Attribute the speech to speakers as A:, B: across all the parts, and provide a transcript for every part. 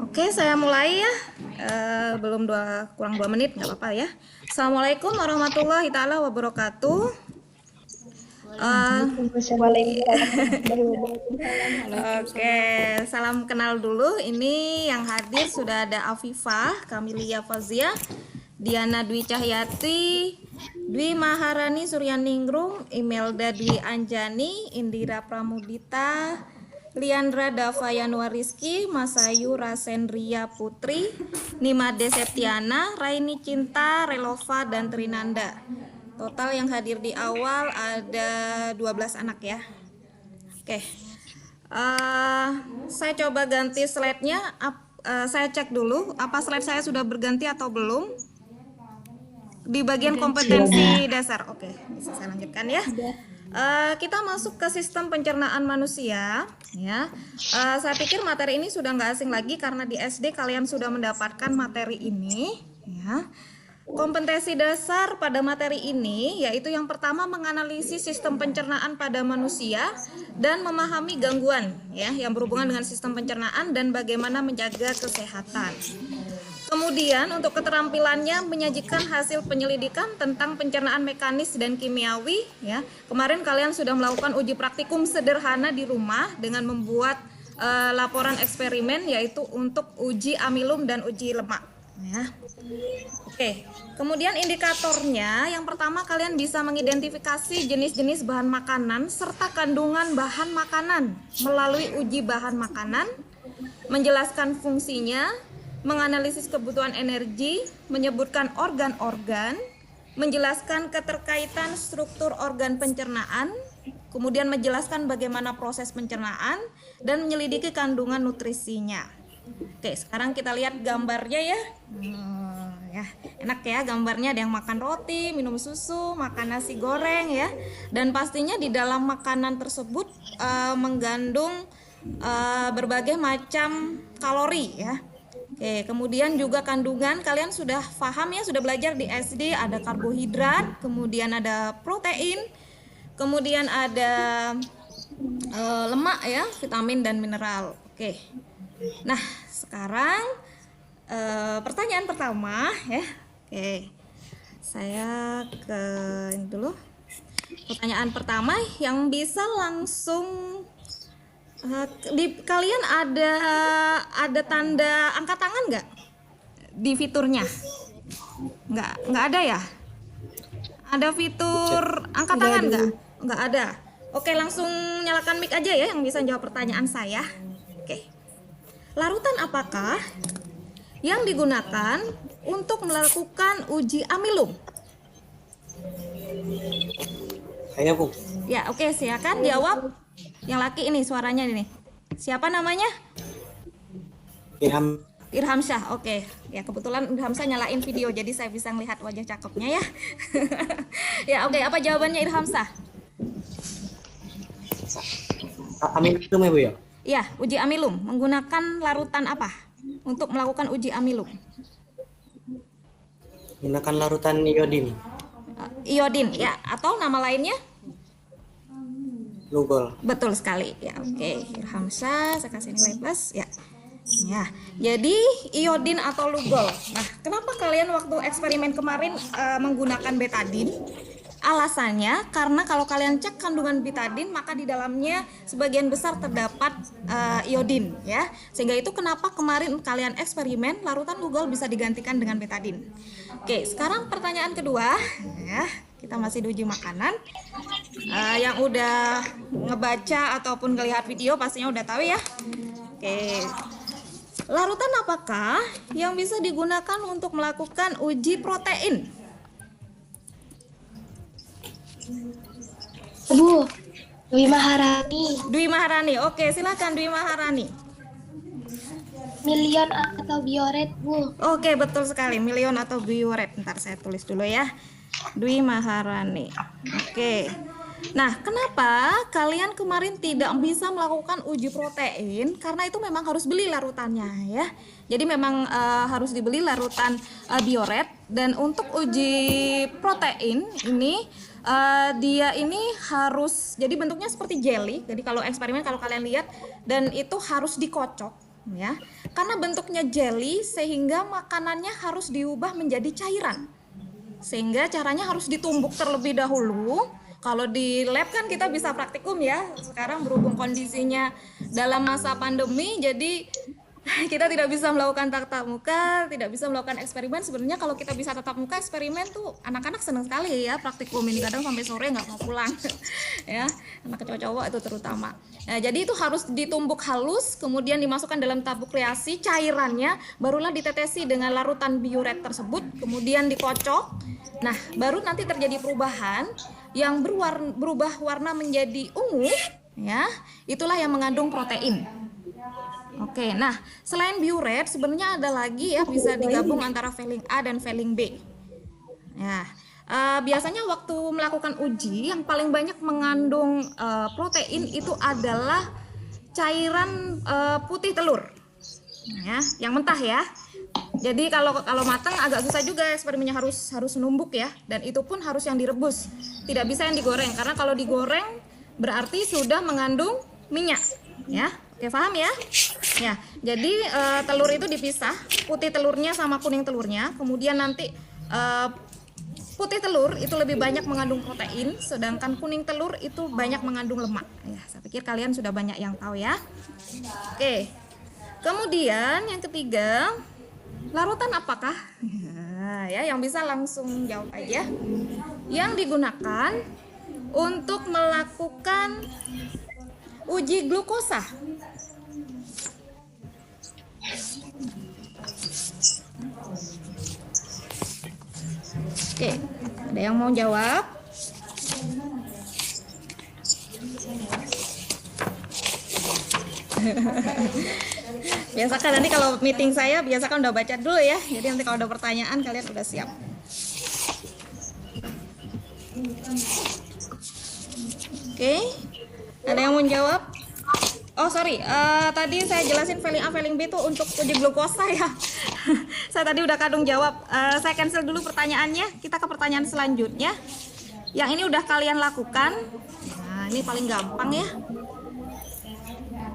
A: Oke, saya mulai ya. Kurang 2 menit, nggak apa-apa ya. Assalamualaikum warahmatullahi taala wabarakatuh. Oke, salam kenal dulu. Ini yang hadir sudah ada Afifah, Kamilia Fazia, Diana Dwi Cahyati, Dwi Maharani Suryaningrum, Imelda Dwi Anjani, Indira Pramudita, Liandra Dava Yanuariski, Masayu Rasendria Putri, Nimade Septiana, Raini Cinta, Relova, dan Trinanda. Total yang hadir di awal ada 12 anak ya. Oke, saya coba ganti slide-nya. Saya cek dulu apa slide saya sudah berganti atau belum. Di bagian kompetensi dasar. Oke, bisa saya lanjutkan ya. Kita masuk ke sistem pencernaan manusia ya. Saya pikir materi ini sudah nggak asing lagi karena di SD kalian sudah mendapatkan materi ini ya. Kompetensi dasar pada materi ini yaitu yang pertama menganalisis sistem pencernaan pada manusia dan memahami gangguan ya yang berhubungan dengan sistem pencernaan dan bagaimana menjaga kesehatan. Kemudian untuk keterampilannya menyajikan hasil penyelidikan tentang pencernaan mekanis dan kimiawi ya. Kemarin kalian sudah melakukan uji praktikum sederhana di rumah dengan membuat laporan eksperimen yaitu untuk uji amilum dan uji lemak ya. Oke, kemudian indikatornya yang pertama kalian bisa mengidentifikasi jenis-jenis bahan makanan serta kandungan bahan makanan melalui uji bahan makanan, menjelaskan fungsinya, menganalisis kebutuhan energi, menyebutkan organ-organ, menjelaskan keterkaitan struktur organ pencernaan, kemudian menjelaskan bagaimana proses pencernaan, dan menyelidiki kandungan nutrisinya. Oke, sekarang kita lihat gambarnya ya. Ya, enak ya gambarnya, ada yang makan roti, minum susu, makan nasi goreng ya. Dan pastinya di dalam makanan tersebut mengandung berbagai macam kalori ya. Oke, kemudian juga kandungan kalian sudah paham ya, sudah belajar di SD, ada karbohidrat, kemudian ada protein, kemudian ada lemak ya, vitamin dan mineral. Oke. Nah, sekarang pertanyaan pertama ya. Oke. Saya ke ini dulu. Pertanyaan pertama yang bisa langsung di kalian ada tanda angkat tangan nggak di fiturnya? Nggak ada ya? Ada fitur angkat tangan nggak ada. Oke, langsung nyalakan mic aja ya yang bisa jawab pertanyaan saya. Oke, larutan apakah yang digunakan untuk melakukan uji amilum?
B: Saya Bu.
A: Ya, oke, silakan jawab. Yang laki ini suaranya ini. Siapa namanya? Irham Syah. Oke. Ya, kebetulan Irham Syah nyalain video jadi saya bisa melihat wajah cakepnya ya. Ya, oke. Apa jawabannya Irham Syah?
B: Amilum ya Bu ya?
A: Ya, uji amilum menggunakan larutan apa untuk melakukan uji amilum?
B: Gunakan larutan iodin.
A: Iodin ya, atau nama lainnya?
B: Lugol.
A: Betul sekali ya. Oke, Irham Syah, saya kasih nilai plus ya. Ya, jadi iodin atau lugol. Nah, kenapa kalian waktu eksperimen kemarin menggunakan betadin? Alasannya karena kalau kalian cek kandungan betadin maka di dalamnya sebagian besar terdapat iodin ya. Sehingga itu kenapa kemarin kalian eksperimen larutan lugol bisa digantikan dengan betadin. Oke, sekarang pertanyaan kedua ya. Kita masih di uji makanan. Yang udah ngebaca ataupun ngelihat video pastinya udah tahu ya. Oke. Larutan apakah yang bisa digunakan untuk melakukan uji protein?
C: Bu, Dwi Maharani.
A: Dwi Maharani. Oke, silakan Dwi Maharani.
C: Milion atau bioret, Bu?
A: Oke, betul sekali. Milion atau bioret. Ntar saya tulis dulu ya. Dwi Maharani. Oke. Nah, kenapa kalian kemarin tidak bisa melakukan uji protein? Karena itu memang harus beli larutannya ya. Jadi memang harus dibeli larutan bioret. Dan untuk uji protein ini Dia ini harus jadi bentuknya seperti jelly. Jadi kalau eksperimen kalau kalian lihat, dan itu harus dikocok ya. Karena bentuknya jelly sehingga makanannya harus diubah menjadi cairan. Sehingga caranya harus ditumbuk terlebih dahulu. Kalau di lab kan kita bisa praktikum ya. Sekarang berhubung kondisinya dalam masa pandemi, jadi kita tidak bisa melakukan tatap muka, tidak bisa melakukan eksperimen. Sebenarnya kalau kita bisa tatap muka eksperimen tuh anak-anak senang sekali ya praktikum ini, kadang sampai sore nggak mau pulang ya, anak cowok-cowok itu terutama. Nah, jadi itu harus ditumbuk halus, kemudian dimasukkan dalam tabung kreasi cairannya, barulah ditetesi dengan larutan biuret tersebut, kemudian dikocok. Nah, baru nanti terjadi perubahan yang berubah warna menjadi ungu ya, itulah yang mengandung protein. Oke, nah selain biuret sebenarnya ada lagi ya, bisa digabung antara Fehling A dan Fehling B. Ya, biasanya waktu melakukan uji yang paling banyak mengandung protein itu adalah cairan putih telur, ya, yang mentah ya. Jadi kalau matang agak susah juga eksperimennya, harus numbuk ya, dan itu pun harus yang direbus, tidak bisa yang digoreng, karena kalau digoreng berarti sudah mengandung minyak, ya. Oke, paham ya? Ya, jadi telur itu dipisah, putih telurnya sama kuning telurnya. Kemudian nanti putih telur itu lebih banyak mengandung protein, sedangkan kuning telur itu banyak mengandung lemak. Ya, saya pikir kalian sudah banyak yang tahu ya. Oke. Kemudian yang ketiga, larutan apakah? Ya, yang bisa langsung jawab aja. Yang digunakan untuk melakukan uji glukosa. Oke, ada yang mau jawab? Biasakan nanti kalau meeting saya, biasakan udah baca dulu ya. Jadi nanti kalau ada pertanyaan kalian udah siap. Oke, ada yang mau jawab? Oh sorry, tadi saya jelasin Fehling A, Fehling B itu untuk uji glukosa ya. Saya tadi udah kadung jawab. Saya cancel dulu pertanyaannya. Kita ke pertanyaan selanjutnya. Yang ini udah kalian lakukan. Nah, ini paling gampang ya.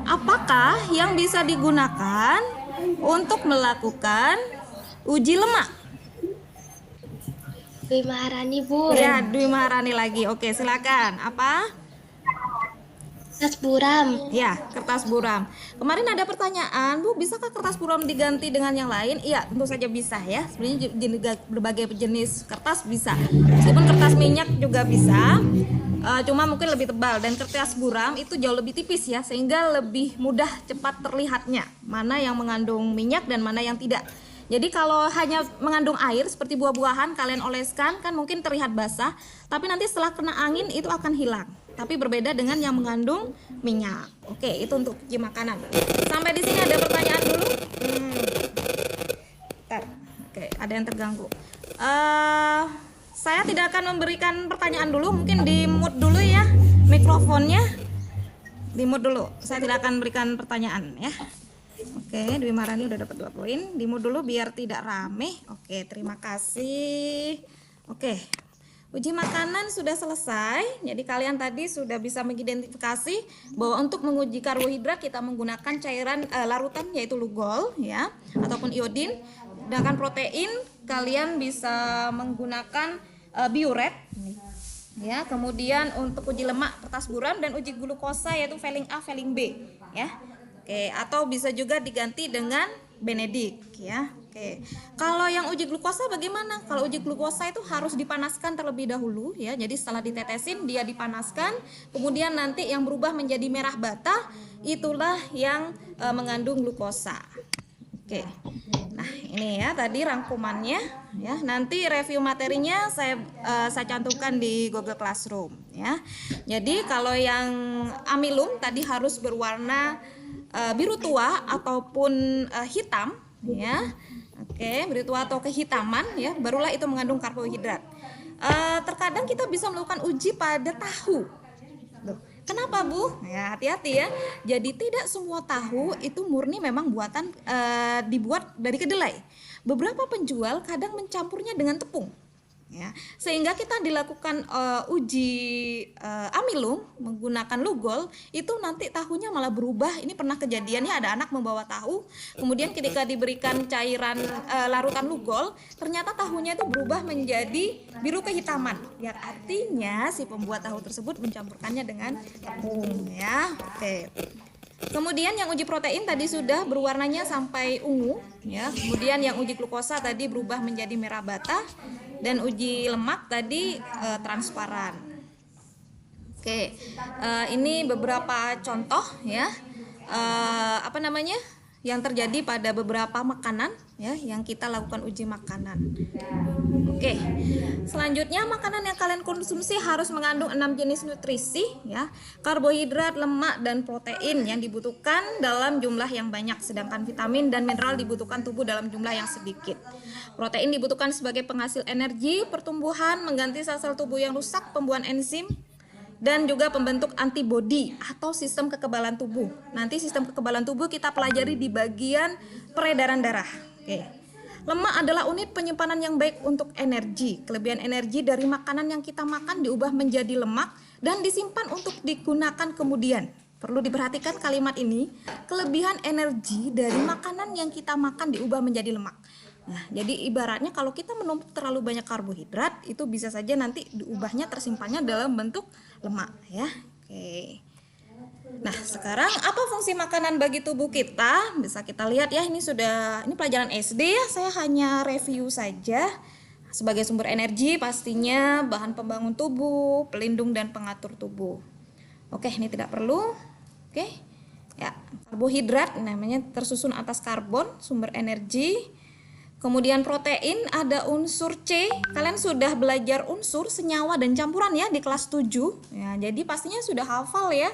A: Apakah yang bisa digunakan untuk melakukan uji lemak?
C: Dwi Maharani, Bu.
A: Ya, Dwi Maharani lagi. Oke, silakan. Apa?
C: Kertas buram.
A: Ya, kertas buram. Kemarin ada pertanyaan, Bu, bisakah kertas buram diganti dengan yang lain? Iya, tentu saja bisa ya. Sebenarnya berbagai jenis kertas bisa. Meskipun kertas minyak juga bisa, cuma mungkin lebih tebal. Dan kertas buram itu jauh lebih tipis ya, sehingga lebih mudah cepat terlihatnya mana yang mengandung minyak dan mana yang tidak. Jadi kalau hanya mengandung air seperti buah-buahan kalian oleskan kan mungkin terlihat basah, tapi nanti setelah kena angin itu akan hilang. Tapi berbeda dengan yang mengandung minyak. Oke, itu untuk uji makanan. Sampai di sini ada pertanyaan dulu? Bentar. Oke, ada yang terganggu. Saya tidak akan memberikan pertanyaan dulu, mungkin di mute dulu ya mikrofonnya. Di mute dulu. Saya tidak akan berikan pertanyaan ya. Oke, Dwi Maharani udah dapat 2 poin. Di mute dulu biar tidak rame. Oke, terima kasih. Oke. Uji makanan sudah selesai. Jadi kalian tadi sudah bisa mengidentifikasi bahwa untuk menguji karbohidrat kita menggunakan cairan larutan yaitu lugol ya ataupun iodin. Sedangkan protein kalian bisa menggunakan biuret ya. Kemudian untuk uji lemak kertas buram dan uji glukosa yaitu Fehling A, Fehling B ya. Oke, atau bisa juga diganti dengan Benedict ya. Oke. Kalau yang uji glukosa bagaimana? Kalau uji glukosa itu harus dipanaskan terlebih dahulu ya. Jadi setelah ditetesin dia dipanaskan, kemudian nanti yang berubah menjadi merah bata itulah yang mengandung glukosa. Oke. Nah, ini ya tadi rangkumannya ya. Nanti review materinya saya cantumkan di Google Classroom ya. Jadi kalau yang amilum tadi harus berwarna biru tua ataupun hitam ya. Oke, biru tua atau kehitaman ya, barulah itu mengandung karbohidrat. Terkadang kita bisa melakukan uji pada tahu. Loh, kenapa Bu? Ya, hati-hati ya. Jadi tidak semua tahu itu murni memang buatan dibuat dari kedelai. Beberapa penjual kadang mencampurnya dengan tepung. ya. Sehingga kita dilakukan uji amilum menggunakan Lugol, itu nanti tahunya malah berubah. Ini pernah kejadiannya, ada anak membawa tahu, kemudian ketika diberikan cairan larutan Lugol, ternyata tahunya itu berubah menjadi biru kehitaman. Ya, artinya si pembuat tahu tersebut mencampurkannya dengan tepung, ya. Oke. Kemudian yang uji protein tadi sudah berwarnanya sampai ungu, ya. Kemudian yang uji glukosa tadi berubah menjadi merah bata, dan uji lemak tadi transparan. Oke, ini beberapa contoh, ya, yang terjadi pada beberapa makanan, ya, yang kita lakukan uji makanan. Oke, selanjutnya makanan yang kalian konsumsi harus mengandung 6 jenis nutrisi, ya, karbohidrat, lemak, dan protein yang dibutuhkan dalam jumlah yang banyak, sedangkan vitamin dan mineral dibutuhkan tubuh dalam jumlah yang sedikit. Protein dibutuhkan sebagai penghasil energi, pertumbuhan, mengganti sel-sel tubuh yang rusak, pembuahan enzim, dan juga pembentuk antibodi atau sistem kekebalan tubuh. Nanti sistem kekebalan tubuh kita pelajari di bagian peredaran darah. Oke. Lemak adalah unit penyimpanan yang baik untuk energi. Kelebihan energi dari makanan yang kita makan diubah menjadi lemak dan disimpan untuk digunakan kemudian. Perlu diperhatikan kalimat ini, kelebihan energi dari makanan yang kita makan diubah menjadi lemak. Nah, jadi ibaratnya kalau kita menumpuk terlalu banyak karbohidrat, itu bisa saja nanti diubahnya tersimpannya dalam bentuk lemak, ya. Oke. Nah, sekarang apa fungsi makanan bagi tubuh kita? Bisa kita lihat, ya, ini pelajaran SD, ya. Saya hanya review saja. Sebagai sumber energi pastinya bahan pembangun tubuh, pelindung dan pengatur tubuh. Oke, ini tidak perlu. Oke. Ya, karbohidrat namanya tersusun atas karbon, sumber energi. Kemudian protein ada unsur C. Kalian sudah belajar unsur, senyawa dan campuran, ya, di kelas 7. Ya, jadi pastinya sudah hafal, ya,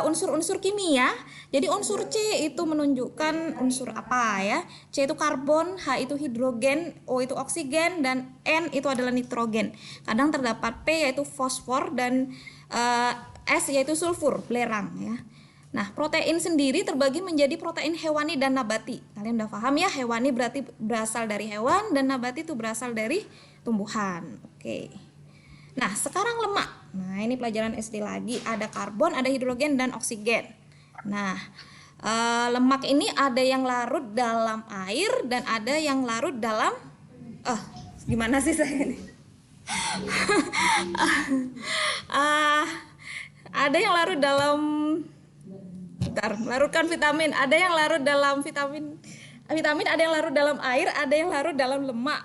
A: unsur-unsur kimia. Jadi unsur C itu menunjukkan unsur apa, ya? C itu karbon, H itu hidrogen, O itu oksigen, dan N itu adalah nitrogen. Kadang terdapat P yaitu fosfor, dan S yaitu sulfur, belerang, ya. Nah, protein sendiri terbagi menjadi protein hewani dan nabati. Kalian udah paham, ya, hewani berarti berasal dari hewan dan nabati itu berasal dari tumbuhan. Oke. Nah, sekarang lemak. Nah, ini pelajaran SD lagi. Ada karbon, ada hidrogen dan oksigen. Nah, lemak ini ada yang larut dalam air dan ada yang larut dalam gimana sih saya ini? Ada yang larut dalam larutkan vitamin, ada yang larut dalam vitamin, ada yang larut dalam air, ada yang larut dalam lemak.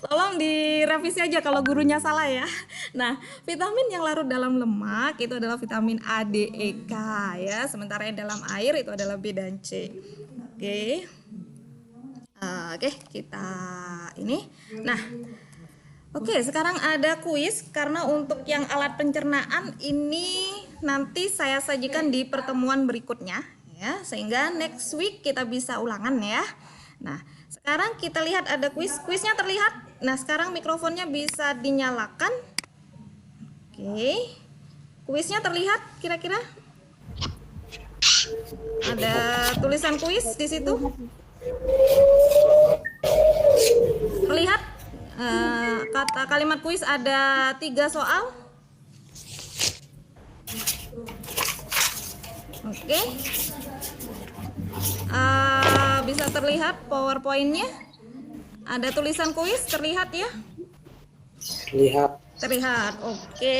A: Tolong direvisi aja kalau gurunya salah, ya. Nah, vitamin yang larut dalam lemak itu adalah vitamin A, D, E, K, ya. Sementara yang dalam air itu adalah B dan C. Oke. Oke, kita ini. Nah, oke, sekarang ada kuis karena untuk yang alat pencernaan ini nanti saya sajikan di pertemuan berikutnya, ya, sehingga next week kita bisa ulangan, ya. Nah, sekarang kita lihat ada kuisnya terlihat. Nah, sekarang mikrofonnya bisa dinyalakan. Oke, kuisnya terlihat kira-kira? Ada tulisan kuis di situ. Terlihat? Kata kalimat kuis ada 3 soal. Oke. Bisa terlihat PowerPoint-nya? Ada tulisan kuis terlihat, ya? Terlihat. Oke.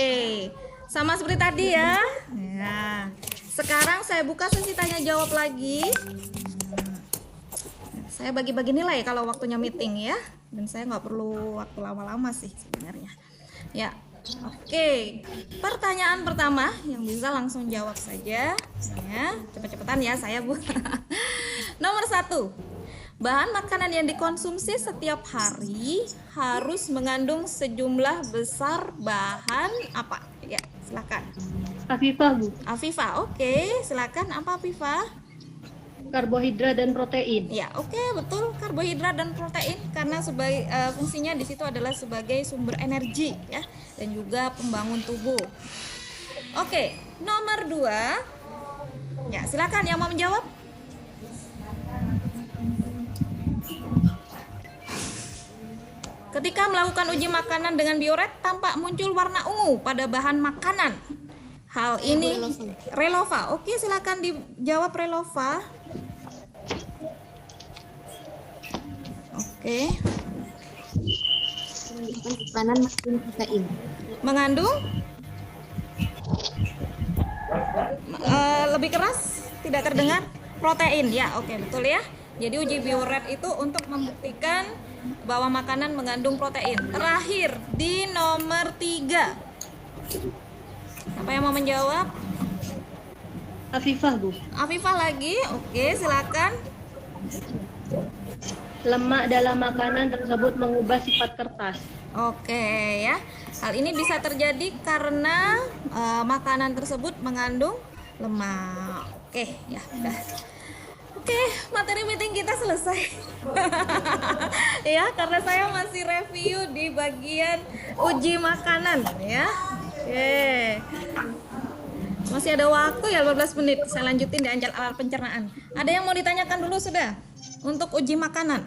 A: Sama seperti tadi, ya. Nah, sekarang saya buka sesi tanya jawab lagi. Saya bagi-bagi nilai kalau waktunya meeting, ya. Dan saya nggak perlu waktu lama-lama sih sebenarnya. Ya, oke. Pertanyaan pertama yang bisa langsung jawab saja, ya. Cepet-cepetan, ya, saya, Bu. Nomor 1. Bahan makanan yang dikonsumsi setiap hari harus mengandung sejumlah besar bahan apa? Ya, silakan.
D: Afifah, Bu.
A: Afifah, oke. Silakan, apa Afifah?
D: Karbohidrat dan protein.
A: Ya, oke, betul, karbohidrat dan protein karena sebagai fungsinya di situ adalah sebagai sumber energi, ya, dan juga pembangun tubuh. Oke, nomor 2. Ya, silakan yang mau menjawab. Ketika melakukan uji makanan dengan bioret, tampak muncul warna ungu pada bahan makanan. Hal ini Relova. Oke, silakan dijawab Relova. Oke.
C: Makanan mengandung protein.
A: Mengandung lebih keras, tidak terdengar. Protein, ya, oke, betul ya. Jadi uji bioret itu untuk membuktikan bahwa makanan mengandung protein. Terakhir di nomor 3. Apa yang mau menjawab?
D: Afifah, Bu.
A: Afifah lagi, oke, silakan.
D: Lemak dalam makanan tersebut mengubah sifat kertas.
A: Oke ya, hal ini bisa terjadi karena makanan tersebut mengandung lemak. Oke ya, udah. Oke, materi meeting kita selesai. Ya, karena saya masih review di bagian uji makanan ya. Oke. Masih ada waktu ya 15 menit. Saya lanjutin di alat pencernaan. Ada yang mau ditanyakan dulu sudah untuk uji makanan?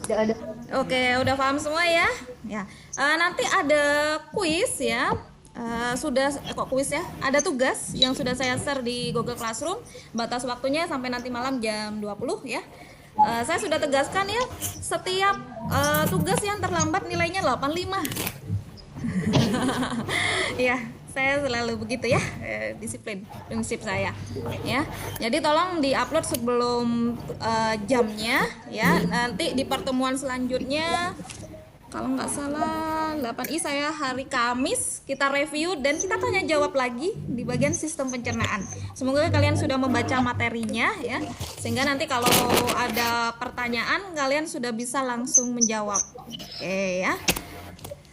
D: Tidak ada.
A: Oke, udah paham semua ya? Ya. Nanti ada kuis ya. Kuis ya? Ada tugas yang sudah saya share di Google Classroom. Batas waktunya sampai nanti malam jam 20 ya. Saya sudah tegaskan ya, setiap tugas yang terlambat nilainya 85. Ya, saya selalu begitu ya, disiplin prinsip saya ya. Jadi tolong diupload sebelum jamnya ya. Nanti di pertemuan selanjutnya kalau nggak salah 8i saya hari Kamis kita review dan kita tanya jawab lagi di bagian sistem pencernaan. Semoga kalian sudah membaca materinya ya, sehingga nanti kalau ada pertanyaan kalian sudah bisa langsung menjawab. Oke ya.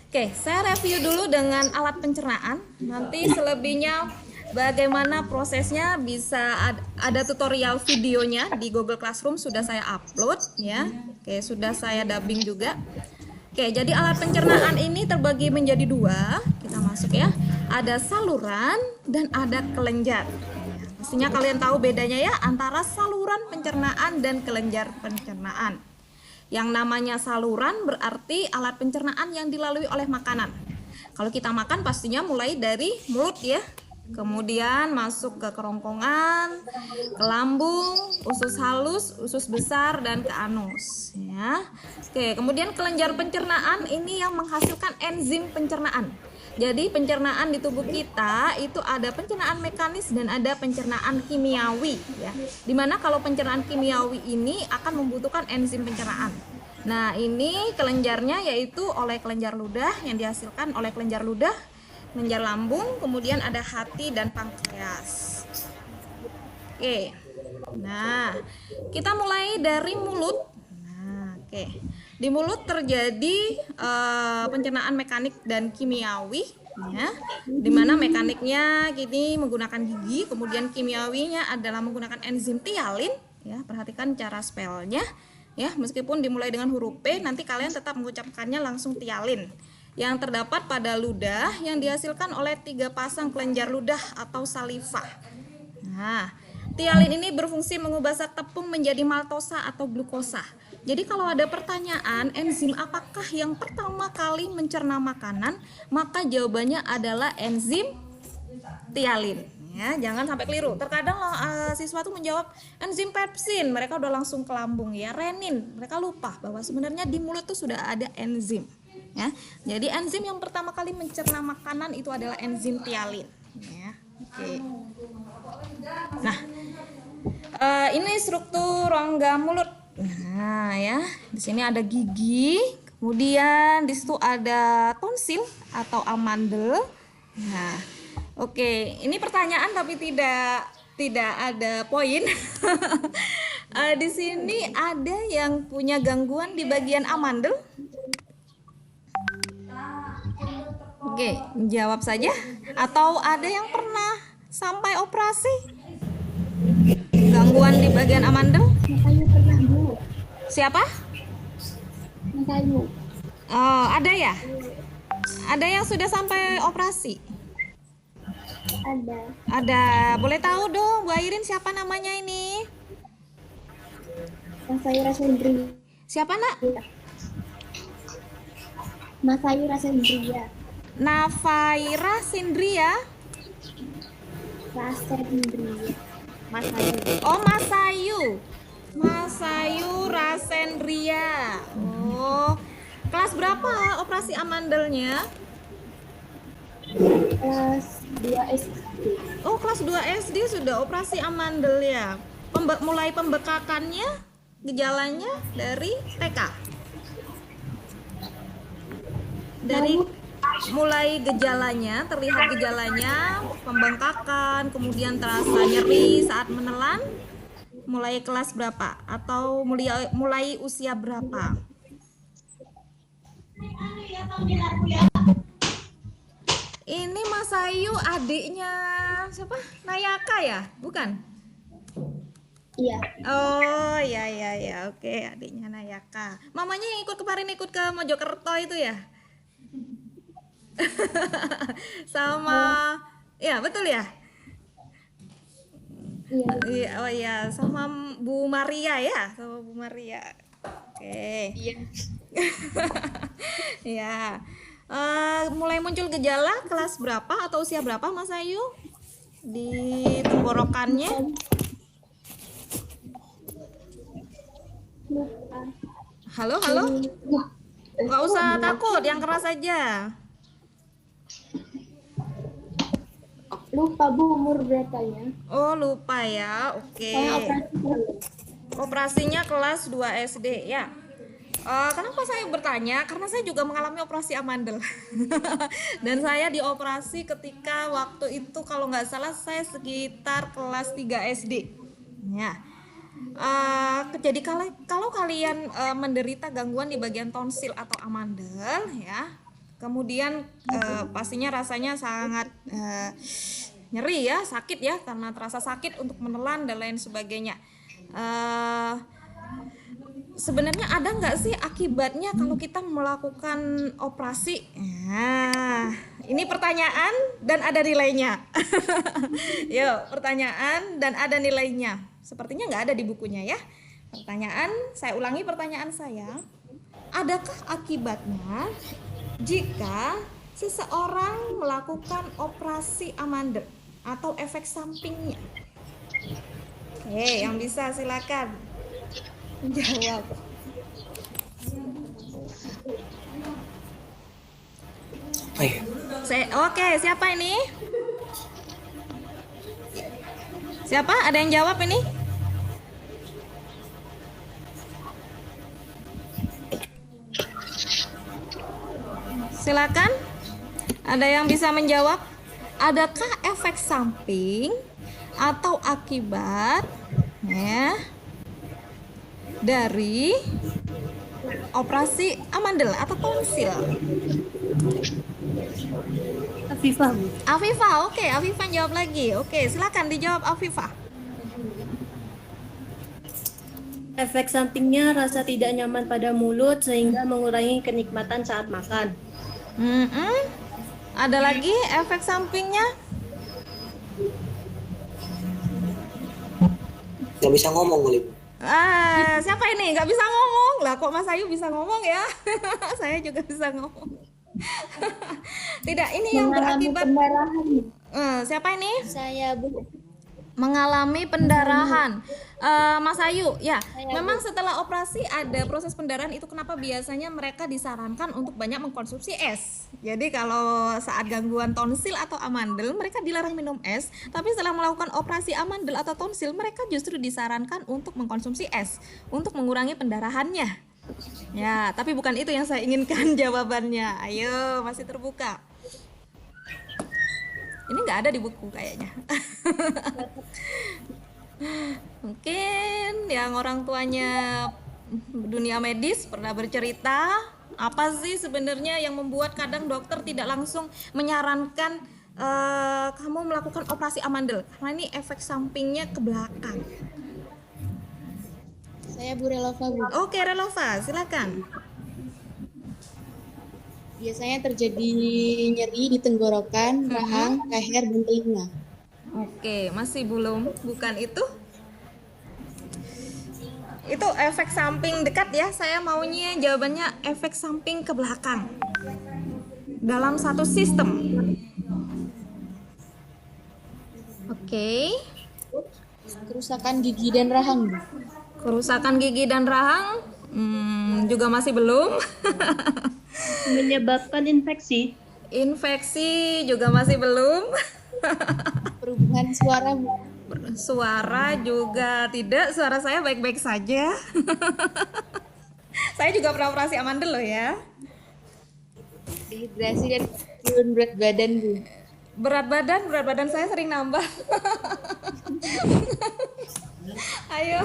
A: Oke, saya review dulu dengan alat pencernaan. Nanti selebihnya bagaimana prosesnya bisa ada tutorial videonya di Google Classroom sudah saya upload ya. Oke, sudah saya dubbing juga. Oke, jadi alat pencernaan ini terbagi menjadi 2. Kita masuk ya. Ada saluran dan ada kelenjar. Pastinya kalian tahu bedanya ya antara saluran pencernaan dan kelenjar pencernaan. Yang namanya saluran berarti alat pencernaan yang dilalui oleh makanan. Kalau kita makan pastinya mulai dari mulut ya, kemudian masuk ke kerongkongan, ke lambung, usus halus, usus besar, dan ke anus ya. Oke, kemudian kelenjar pencernaan ini yang menghasilkan enzim pencernaan. Jadi pencernaan di tubuh kita itu ada pencernaan mekanis dan ada pencernaan kimiawi ya. Dimana kalau pencernaan kimiawi ini akan membutuhkan enzim pencernaan. Nah, ini kelenjarnya yaitu oleh kelenjar ludah yang dihasilkan oleh kelenjar ludah, kelenjar lambung, kemudian ada hati dan pankreas. Oke. Nah, kita mulai dari mulut. Nah, oke. Di mulut terjadi pencernaan mekanik dan kimiawi ya. Dimana mekaniknya gini menggunakan gigi, kemudian kimiawinya adalah menggunakan enzim tialin ya. Perhatikan cara spellnya ya, meskipun dimulai dengan huruf P, nanti kalian tetap mengucapkannya langsung tialin. Yang terdapat pada ludah yang dihasilkan oleh 3 pasang kelenjar ludah atau saliva. Nah, tialin ini berfungsi mengubah zat tepung menjadi maltosa atau glukosa. Jadi kalau ada pertanyaan enzim apakah yang pertama kali mencerna makanan, maka jawabannya adalah enzim tialin. Ya, jangan sampai keliru. Terkadang siswa tuh menjawab enzim pepsin, mereka udah langsung ke lambung ya, renin. Mereka lupa bahwa sebenarnya di mulut tuh sudah ada enzim. Ya, jadi enzim yang pertama kali mencerna makanan itu adalah enzim tialin. Ya, oke. Nah, ini struktur rongga mulut. Nah, ya, di sini ada gigi, kemudian di situ ada tonsil atau amandel. Nah, oke, ini pertanyaan tapi tidak ada poin. Di sini ada yang punya gangguan di bagian amandel. Oke, jawab saja. Atau ada yang pernah sampai operasi? Gangguan di bagian amandel?
C: Makanya pernah Bu.
A: Siapa?
C: Makanya.
A: Oh, ada ya? Ada yang sudah sampai operasi?
C: Ada.
A: Ada. Boleh tahu dong, Bu Airin siapa namanya ini?
C: Mas Ayu Rasendria.
A: Siapa, Nak?
C: Mas Ayu Rasendria.
A: Nafaira Sindria.
C: Rasendria. Mas Ayu.
A: Oh, Mas Ayu. Mas Ayu Rasendria. Oh. Kelas berapa operasi amandelnya?
C: Kelas 2 SD.
A: Oh, kelas 2 SD sudah operasi amandel ya. Mulai pembekakannya, gejalanya dari TK. Dari mulai gejalanya, terlihat gejalanya, pembengkakan, kemudian terasa nyeri saat menelan. Mulai kelas berapa? Atau mulai usia berapa? Ini Mas Ayu adiknya siapa? Nayaka ya? Bukan?
C: Iya.
A: Oh, ya. Oke, adiknya Nayaka. Mamanya yang kemarin ikut ke Mojokerto itu ya? Sama ya, betul ya?
C: Iya.
A: Iya, oh ya, sama Bu Maria ya, sama Bu Maria. Oke.
C: Iya.
A: Ya. Mulai muncul gejala kelas berapa atau usia berapa Mas Ayu? Di tenggorokannya?
C: Lupa.
A: Halo? Nggak usah takut, yang keras aja.
C: Lupa Bu umur berapanya.
A: Oh, lupa ya. Oke.
C: Saya operasi dulu.
A: Operasinya kelas 2 SD ya. Kenapa saya bertanya? Karena saya juga mengalami operasi amandel. Dan saya dioperasi ketika waktu itu kalau nggak salah saya sekitar kelas 3 SD. Ya. Jadi kalau kalian menderita gangguan di bagian tonsil atau amandel ya, kemudian pastinya rasanya sangat nyeri ya, sakit ya, karena terasa sakit untuk menelan dan lain sebagainya. Sebenarnya ada nggak sih akibatnya kalau kita melakukan operasi? Nah, ini pertanyaan dan ada nilainya. Yuk, pertanyaan dan ada nilainya. Sepertinya nggak ada di bukunya ya. Pertanyaan, saya ulangi pertanyaan saya. Adakah akibatnya jika seseorang melakukan operasi amandel atau efek sampingnya? Oke, yang bisa silakan jawab.
B: Ayo.
A: Oke, siapa ini? Siapa? Ada yang jawab ini? Silakan. Ada yang bisa menjawab? Adakah efek samping atau akibat ya dari operasi amandel atau tonsil?
D: Afifah, Bu.
A: Afifah, oke, Afifah jawab lagi. Oke, silakan dijawab Afifah.
D: Efek sampingnya rasa tidak nyaman pada mulut sehingga mengurangi kenikmatan saat makan.
A: Ada lagi efek sampingnya?
B: Nggak bisa ngomong kali, Bu.
A: Siapa ini? Nggak bisa ngomong lah, kok Mas Ayu bisa ngomong ya? Saya juga bisa ngomong. Tidak, ini yang
C: Mengalami
A: berakibat
C: pendarahan.
A: siapa ini?
C: Saya Bu.
A: Mengalami pendarahan. Mas Ayu, ya, memang setelah operasi ada proses pendarahan, itu kenapa biasanya mereka disarankan untuk banyak mengkonsumsi es. Jadi kalau saat gangguan tonsil atau amandel, mereka dilarang minum es, tapi setelah melakukan operasi amandel atau tonsil, mereka justru disarankan untuk mengkonsumsi es untuk mengurangi pendarahannya. Ya, tapi bukan itu yang saya inginkan jawabannya. Ayo, masih terbuka. Ini nggak ada di buku kayaknya. Mungkin yang orang tuanya dunia medis pernah bercerita, apa sih sebenarnya yang membuat kadang dokter tidak langsung menyarankan kamu melakukan operasi amandel, karena ini efek sampingnya ke belakang.
C: Saya Bu Relova Bu.
A: Oke, Relova, silakan.
C: Biasanya terjadi nyeri di tenggorokan, rahang, leher, dan telinga.
A: Oke, masih belum, bukan itu? Itu efek samping dekat ya. Saya maunya jawabannya efek samping ke belakang. Dalam satu sistem. Oke.
C: Kerusakan gigi dan rahang, Bu.
A: Kerusakan gigi dan rahang juga masih belum.
D: Menyebabkan infeksi.
A: Infeksi juga masih belum.
C: Perubahan suara, Bu.
A: Suara juga tidak. Suara saya baik-baik saja. Saya juga pernah operasi amandel loh ya.
C: Dehidrasi dan turun berat badan, Bu.
A: Berat badan saya sering nambah. Ayo.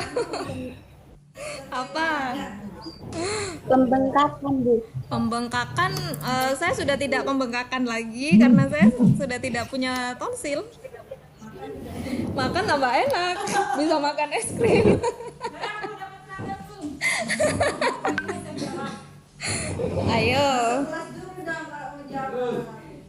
A: Apa?
C: Pembengkakan, Bu.
A: Pembengkakan, saya sudah tidak pembengkakan lagi karena saya sudah tidak punya tonsil. Makan tambah enak, bisa makan es krim. Ayo.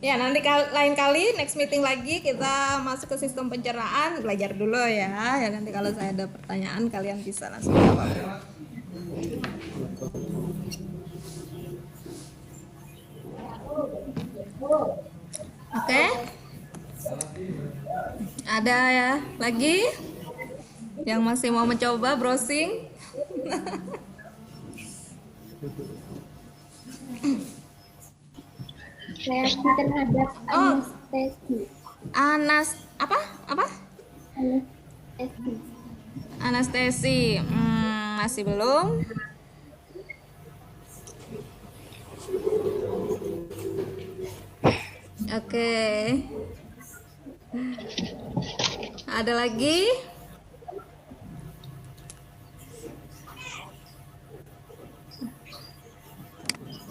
A: Ya, nanti lain kali next meeting lagi kita masuk ke sistem pencernaan, belajar dulu ya. Ya nanti kalau saya ada pertanyaan kalian bisa langsung jawab. Oke. Ada ya lagi yang masih mau mencoba browsing?
C: Reaksi terhadap anestesi.
A: Apa?
C: Anestesi.
A: Anestesi. Masih belum. Oke. Ada lagi?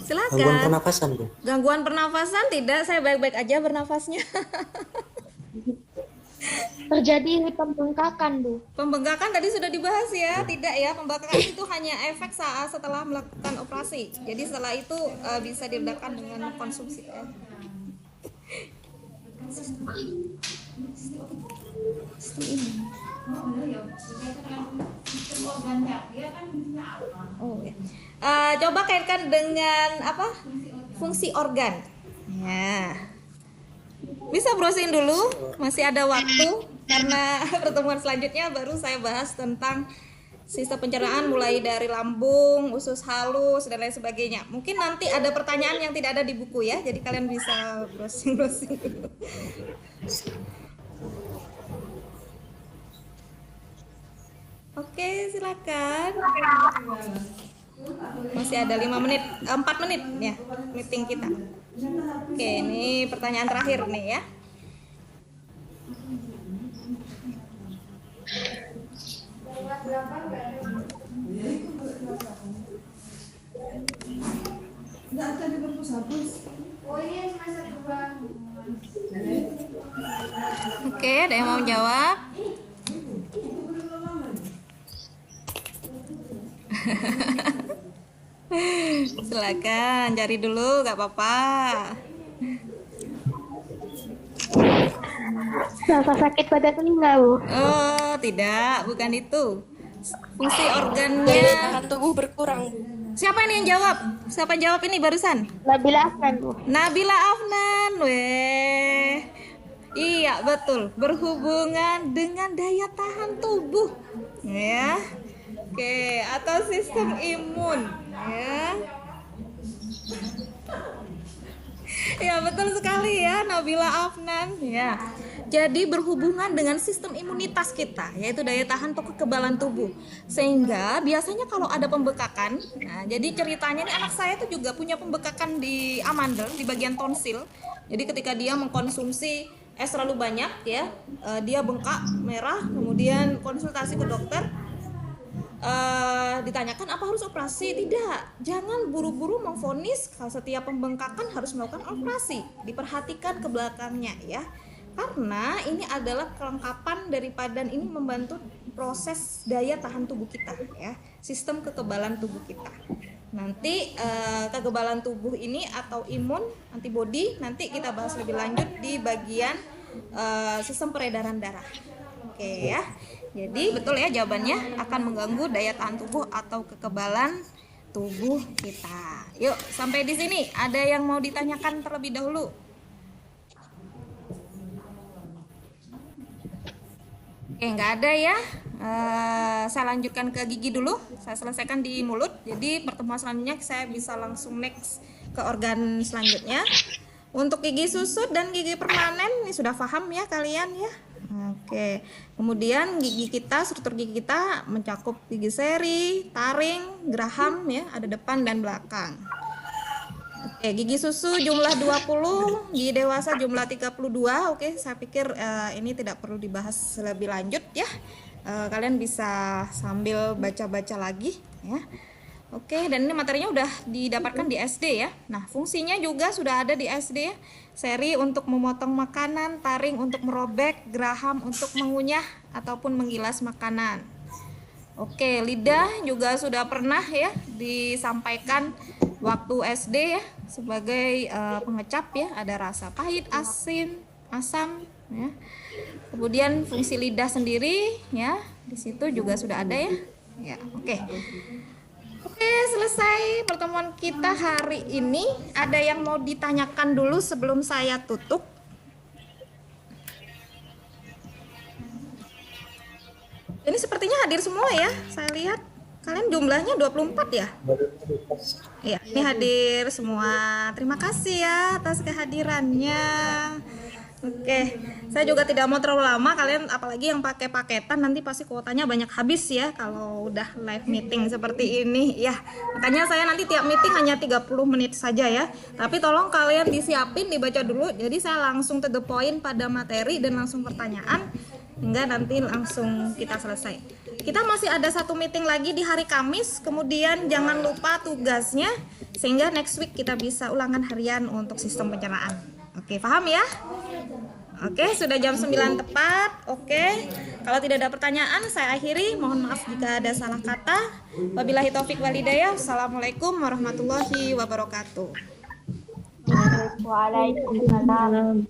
A: Silakan.
B: Gangguan pernapasan, Bu.
A: Gangguan pernafasan tidak, saya baik-baik aja bernafasnya.
C: Terjadi pembengkakan, Bu.
A: Pembengkakan tadi sudah dibahas ya, tidak ya. Pembengkakan itu hanya efek saat setelah melakukan operasi. Jadi setelah itu bisa diredakan dengan konsumsi. Oh ya. Coba kaitkan dengan apa? Fungsi organ. Ya. Bisa browsing dulu, masih ada waktu karena pertemuan selanjutnya baru saya bahas tentang sistem pencernaan mulai dari lambung, usus halus dan lain sebagainya. Mungkin nanti ada pertanyaan yang tidak ada di buku ya, jadi kalian bisa browsing dulu. Oke, silakan. Masih ada 5 menit, 4 menit ya meeting kita. Oke, ini pertanyaan terakhir nih ya. Oke, ada yang mau jawab? Silakan cari dulu, gak apa-apa.
C: Rasa sakit pada telinga, Bu.
A: Oh, tidak, bukan itu. Fungsi organnya.
E: Tahan tubuh berkurang, Bu.
A: Siapa ini yang jawab? Siapa yang jawab ini barusan?
C: Nabila Afnan, Bu.
A: Nabila Afnan, weh. Iya, betul. Berhubungan dengan daya tahan tubuh. Ya. Oke, atau sistem imun, ya. Ya, betul sekali ya, Nabila Afnan, ya. Jadi berhubungan dengan sistem imunitas kita, yaitu daya tahan atau kekebalan tubuh. Sehingga biasanya kalau ada pembekakan, nah jadi ceritanya nih anak saya tuh juga punya pembekakan di amandel, di bagian tonsil. Jadi ketika dia mengkonsumsi es terlalu banyak ya, dia bengkak, merah, kemudian konsultasi ke dokter. Ditanyakan apa harus operasi? Tidak, jangan buru-buru memvonis kalau setiap pembengkakan harus melakukan operasi. Diperhatikan ke belakangnya ya, karena ini adalah kelengkapan daripada ini membantu proses daya tahan tubuh kita ya, sistem kekebalan tubuh kita. Nanti kekebalan tubuh ini atau imun, antibodi, nanti kita bahas lebih lanjut di bagian sistem peredaran darah. Oke ya. Jadi betul ya jawabannya, akan mengganggu daya tahan tubuh atau kekebalan tubuh kita. Yuk, sampai di sini ada yang mau ditanyakan terlebih dahulu? Oke, nggak ada ya. Saya lanjutkan ke gigi dulu. Saya selesaikan di mulut. Jadi pertemuan selanjutnya saya bisa langsung next ke organ selanjutnya. Untuk gigi susut dan gigi permanen ini sudah paham ya kalian ya. Oke. Kemudian gigi kita, struktur gigi kita mencakup gigi seri, taring, geraham ya, ada depan dan belakang. Oke, gigi susu jumlah 20, gigi dewasa jumlah 32. Oke, saya pikir ini tidak perlu dibahas lebih lanjut ya. Kalian bisa sambil baca-baca lagi ya. Oke, dan ini materinya udah didapatkan di SD ya. Nah, fungsinya juga sudah ada di SD ya. Seri untuk memotong makanan, taring untuk merobek, geraham untuk mengunyah ataupun menggilas makanan. Oke, lidah juga sudah pernah ya disampaikan waktu SD ya sebagai pengecap ya, ada rasa pahit, asin, asam ya. Kemudian fungsi lidah sendiri ya, di situ juga sudah ada ya. Ya, oke. Oke, selesai pertemuan kita hari ini. Ada yang mau ditanyakan dulu sebelum saya tutup? Ini sepertinya hadir semua ya. Saya lihat kalian jumlahnya 24 ya? Iya, ini hadir semua. Terima kasih ya atas kehadirannya. Oke, saya juga tidak mau terlalu lama. Kalian apalagi yang pakai paketan nanti pasti kuotanya banyak habis ya kalau udah live meeting seperti ini ya. Makanya saya nanti tiap meeting hanya 30 menit saja ya. Tapi tolong kalian disiapin, dibaca dulu. Jadi saya langsung to the point pada materi dan langsung pertanyaan hingga nanti langsung kita selesai. Kita masih ada satu meeting lagi di hari Kamis. Kemudian jangan lupa tugasnya sehingga next week kita bisa ulangan harian untuk sistem pencernaan. Oke, paham ya? Oke, sudah jam 9 tepat. Oke, kalau tidak ada pertanyaan, saya akhiri. Mohon maaf jika ada salah kata. Wabillahi taufik walhidayah. Assalamualaikum warahmatullahi wabarakatuh.
E: Waalaikumsalam.